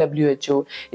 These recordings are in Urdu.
WHO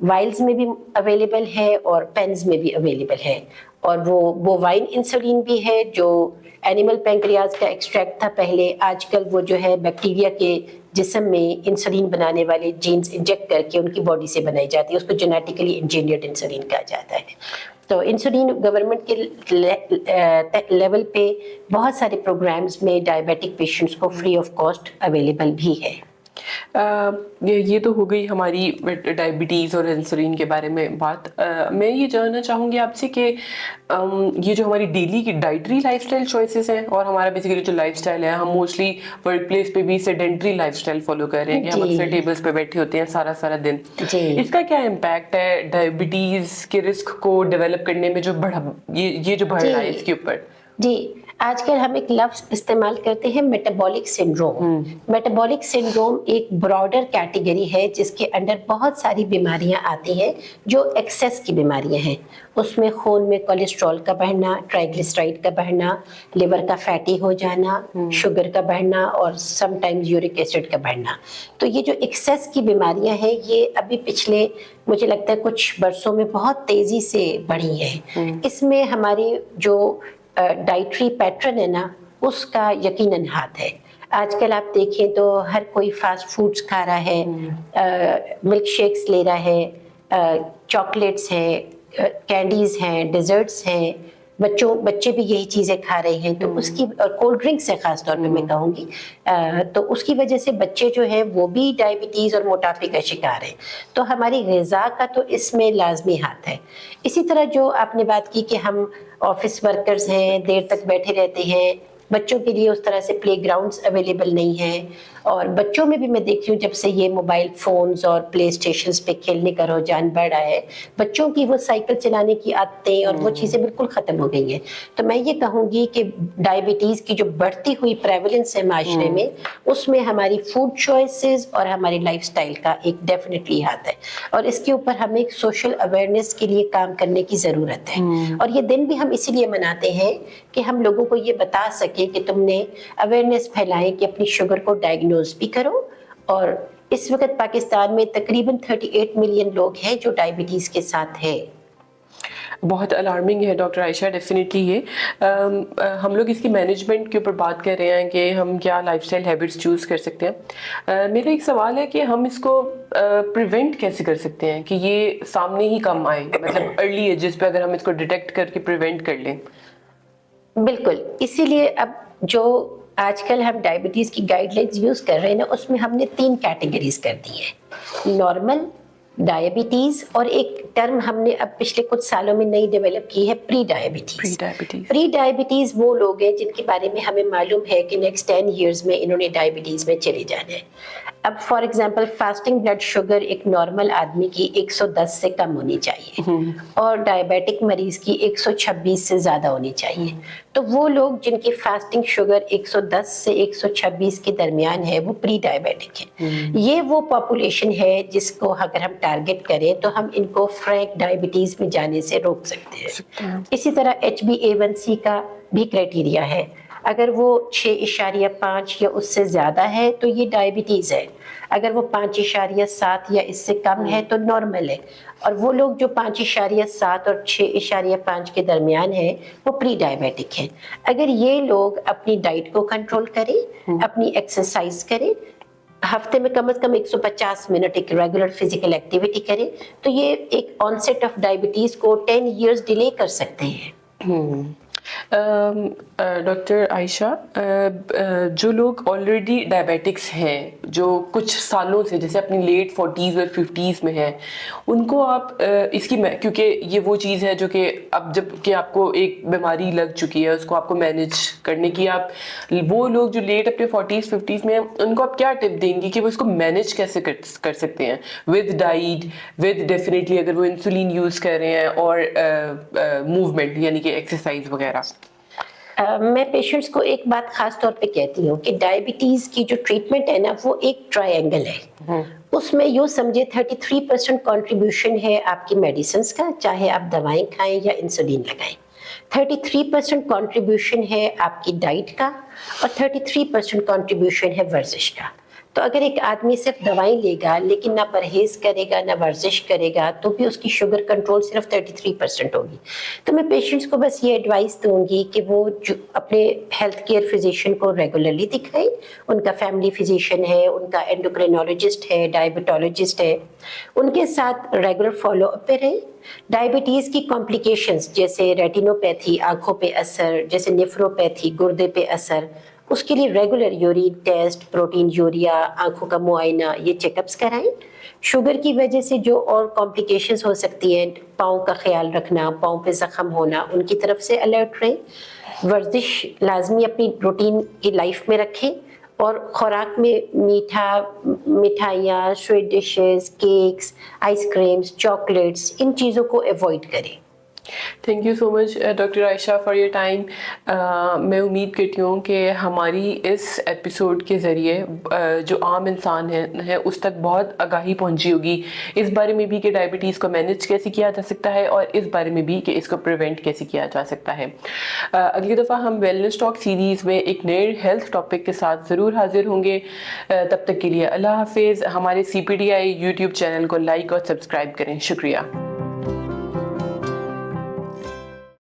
وائلز میں بھی اویلیبل ہے اور پینز میں بھی اویلیبل ہے. اور وہ بووائن انسولین بھی ہے جو اینیمل پینکریاز کا ایکسٹریکٹ تھا پہلے، آج کل وہ جو ہے بیکٹیریا کے جسم میں انسولین بنانے والے جینز انجیکٹ کر کے ان کی باڈی سے بنائی جاتی ہے، اس کو جینیٹیکلی انجینئرڈ انسولین کہا جاتا ہے. تو انسولین گورنمنٹ کے لیول پہ بہت سارے پروگرامز میں ڈائبیٹک پیشنٹس کو فری آف کاسٹ اویلیبل بھی ہے. یہ تو ہو گئی ہماری ڈائبٹیز اور انسولین کے بارے میں بات. میں یہ جاننا چاہوں گی آپ سے کہ یہ جو ہماری ڈیلی کی ڈائٹری لائف اسٹائل چوائسیز ہیں اور ہمارا بیسیکلی جو لائف اسٹائل ہے، ہم موسٹلی ورک پلیس پہ بھی سیڈنٹری لائف اسٹائل فالو کر رہے ہیں کہ ہم اکثر ٹیبلز پہ بیٹھے ہوتے ہیں سارا دن. اس کا کیا امپیکٹ ہے ڈائبٹیز کے رسک کو ڈیولپ کرنے میں، جو یہ جو بڑھ رہا ہے اس کے اوپر؟ جی، آج کل ہم ایک لفظ استعمال کرتے ہیں میٹابولک سنڈروم. میٹابولک سنڈروم ایک براڈر کیٹیگری ہے جس کے انڈر بہت ساری بیماریاں آتی ہیں جو ایکسیس کی بیماریاں ہیں. اس میں خون میں کولیسٹرول کا بڑھنا، ٹرائیگلیسرائڈ کا بڑھنا، لیور کا فیٹی ہو جانا، شوگر کا بڑھنا اور سم ٹائمز یورک ایسڈ کا بڑھنا. تو یہ جو ایکسیس کی بیماریاں ہیں یہ ابھی پچھلے مجھے لگتا ہے کچھ برسوں میں بہت تیزی سے بڑھی ہیں. اس میں ہماری جو ڈائٹری پیٹرن ہے نا، اس کا یقیناً ہاتھ ہے. آج کل آپ دیکھیں تو ہر کوئی فاسٹ فوڈز کھا رہا ہے، ملک شیکس لے رہا ہے، چاکلیٹس ہیں، کینڈیز ہیں، ڈیزرٹس ہیں، بچے بھی یہی چیزیں کھا رہے ہیں. تو اس کی اور کولڈ ڈرنکس ہے خاص طور پہ میں کہوں گی، تو اس کی وجہ سے بچے جو ہیں وہ بھی ڈائبٹیز اور موٹاپے کا شکار ہیں. تو ہماری غذا کا تو اس میں لازمی ہاتھ ہے. اسی طرح جو آپ نے بات کی کہ ہم آفس ورکرز ہیں، دیر تک بیٹھے رہتے ہیں، بچوں کے لیے اس طرح سے پلے گراؤنڈز اویلیبل نہیں ہیں. اور بچوں میں بھی میں دیکھتی ہوں جب سے یہ موبائل فونز اور پلے اسٹیشنز پہ کھیلنے کا رجحان بڑھ رہا ہے، بچوں کی وہ سائیکل چلانے کی عادتیں اور وہ چیزیں بالکل ختم ہو گئی ہیں. تو میں یہ کہوں گی کہ ڈائبٹیز کی جو بڑھتی ہوئی پریویلنس ہے معاشرے میں، اس میں ہماری فوڈ چوائسیز اور ہماری لائف سٹائل کا ایک ڈیفینیٹلی ہاتھ ہے. اور اس کے اوپر ہمیں ایک سوشل اویئرنیس کے لیے کام کرنے کی ضرورت ہے. اور یہ دن بھی ہم اسی لیے مناتے ہیں کہ ہم لوگوں کو یہ بتا سکیں کہ تم نے اویئرنیس پھیلائیں کہ اپنی شوگر کو ڈائگنوز بھی کرو. اور اس وقت پاکستان میں تقریباً 38 ملین لوگ ہیں جو ڈائبٹیز کے ساتھ ہیں. بہت الارمنگ ہے ڈاکٹر عائشہ ڈیفینیٹلی. یہ ہم لوگ اس کی مینجمنٹ کے اوپر بات کر رہے ہیں کہ ہم کیا لائف اسٹائل ہیبٹس چوز کر سکتے ہیں. میرا ایک سوال ہے کہ ہم اس کو پریونٹ کیسے کر سکتے ہیں کہ یہ سامنے ہی کم آئے، مطلب ارلی ایجز پہ اگر ہم اس کو ڈیٹیکٹ کر کے پریونٹ کر لیں. بالکل، اسی لیے اب جو آج کل ہم ڈائبٹیز کی گائیڈ لائنز یوز کر رہے ہیں نا، اس میں ہم نے 3 کیٹیگریز کر دی ہیں: نارمل، ڈائبٹیز، اور ایک ٹرم ہم نے اب پچھلے کچھ سالوں میں نئی ڈیولپ کی ہے، پری ڈائبٹیز. پری ڈائبٹیز وہ لوگ ہیں جن کے بارے میں ہمیں معلوم ہے کہ نیکسٹ 10 ایئرز میں انہوں نے ڈائبٹیز میں چلے جانا ہے. اب for example fasting blood sugar ایک نارمل آدمی کی 110 سے کم ہونی چاہیے اور ڈائبیٹک مریض کی 126 سے زیادہ ہونی چاہیے. تو وہ لوگ جن کی فاسٹنگ شوگر 110 سے 126 کے درمیان ہے وہ پری ڈائبیٹک ہے. یہ وہ پاپولیشن ہے جس کو اگر ہم ٹارگٹ کریں تو ہم ان کو فرینک ڈائبٹیز میں جانے سے روک سکتے ہیں. اسی طرح HbA1c کا بھی کرائٹیریا ہے. اگر وہ 6.5 یا اس سے زیادہ ہے تو یہ ڈائبٹیز ہے. اگر وہ 5.7 یا اس سے کم ہے تو نارمل ہے. اور وہ لوگ جو 5.7 اور 6.5 کے درمیان ہیں وہ پری ڈائبیٹک ہیں. اگر یہ لوگ اپنی ڈائٹ کو کنٹرول کریں، اپنی ایکسرسائز کریں، ہفتے میں کم از کم 150 منٹ ایک ریگولر فزیکل ایکٹیویٹی کریں، تو یہ ایک آنسیٹ آف ڈائبٹیز کو 10 ایئرز ڈیلے کر سکتے ہیں. ڈاکٹر عائشہ، جو لوگ آلریڈی ڈائبیٹکس ہیں، جو کچھ سالوں سے جیسے اپنی لیٹ 40s اور 50s میں ہیں، ان کو آپ اس کی، کیونکہ یہ وہ چیز ہے جو کہ اب جب کہ آپ کو ایک بیماری لگ چکی ہے اس کو آپ کو مینیج کرنے کی، آپ وہ لوگ جو لیٹ اپنے 40s 50s میں ہیں ان کو آپ کیا ٹپ دیں گی کہ وہ اس کو مینیج کیسے کر سکتے ہیں ود ڈائٹ، ود ڈیفینیٹلی اگر وہ انسولین یوز کر رہے ہیں اور موومنٹ یعنی کہ ایکسرسائز وغیرہ؟ میں پیشنٹس کو ایک بات خاص طور پہ کہتی ہوں کہ ڈائبٹیز کی جو ٹریٹمنٹ ہے نا وہ ایک ٹرائی اینگل ہے. اس میں یوں سمجھے 33% کنٹریبیوشن ہے آپ کی میڈیسنس کا، چاہے آپ دوائیں کھائیں یا انسولین لگائیں. 33% کنٹریبیوشن ہے آپ کی ڈائٹ کا اور 33% کنٹریبیوشن ہے ورزش کا. تو اگر ایک آدمی صرف دوائیں لے گا لیکن نہ پرہیز کرے گا نہ ورزش کرے گا تو بھی اس کی شوگر کنٹرول صرف 33% ہوگی. تو میں پیشنٹس کو بس یہ ایڈوائس دوں گی کہ وہ جو اپنے ہیلتھ کیئر فزیشین کو ریگولرلی دکھائیں. ان کا فیملی فزیشین ہے, ان کا اینڈوکرینولوجسٹ ہے, ڈائبٹالوجسٹ ہے, ان کے ساتھ ریگولر فالو اپ پہ رہیں. ڈائبٹیز کی کمپلیکیشنز جیسے ریٹینوپیتھی آنکھوں پہ اثر, جیسے نیفروپیتھی گردے پہ اثر, اس کے لیے regular urine test, protein urea, آنکھوں کا معائنہ, یہ چیک اپس کرائیں. شوگر کی وجہ سے جو اور کمپلیکیشنز ہو سکتی ہیں, پاؤں کا خیال رکھنا, پاؤں پہ زخم ہونا, ان کی طرف سے الرٹ رہیں. ورزش لازمی اپنی روٹین کی لائف میں رکھیں, اور خوراک میں مٹھائیاں, sweet dishes, cakes, ice creams, chocolates, ان چیزوں کو ایوائڈ کریں. Thank you so much doctor Ayesha for your time. میں امید کرتی ہوں کہ ہماری اس ایپیسوڈ کے ذریعے جو عام انسان ہے اس تک بہت آگاہی پہنچی ہوگی اس بارے میں بھی کہ ڈائبٹیز کو مینیج کیسے کیا جا سکتا ہے, اور اس بارے میں بھی کہ اس کو پریونٹ کیسے کیا جا سکتا ہے. اگلی دفعہ ہم ویلنس ٹاک سیریز میں ایک نئے ہیلتھ ٹاپک کے ساتھ ضرور حاضر ہوں گے. تب تک کے لیے اللہ حافظ. ہمارے CPDI یوٹیوب چینل کو لائک اور سبسکرائب کریں. شکریہ.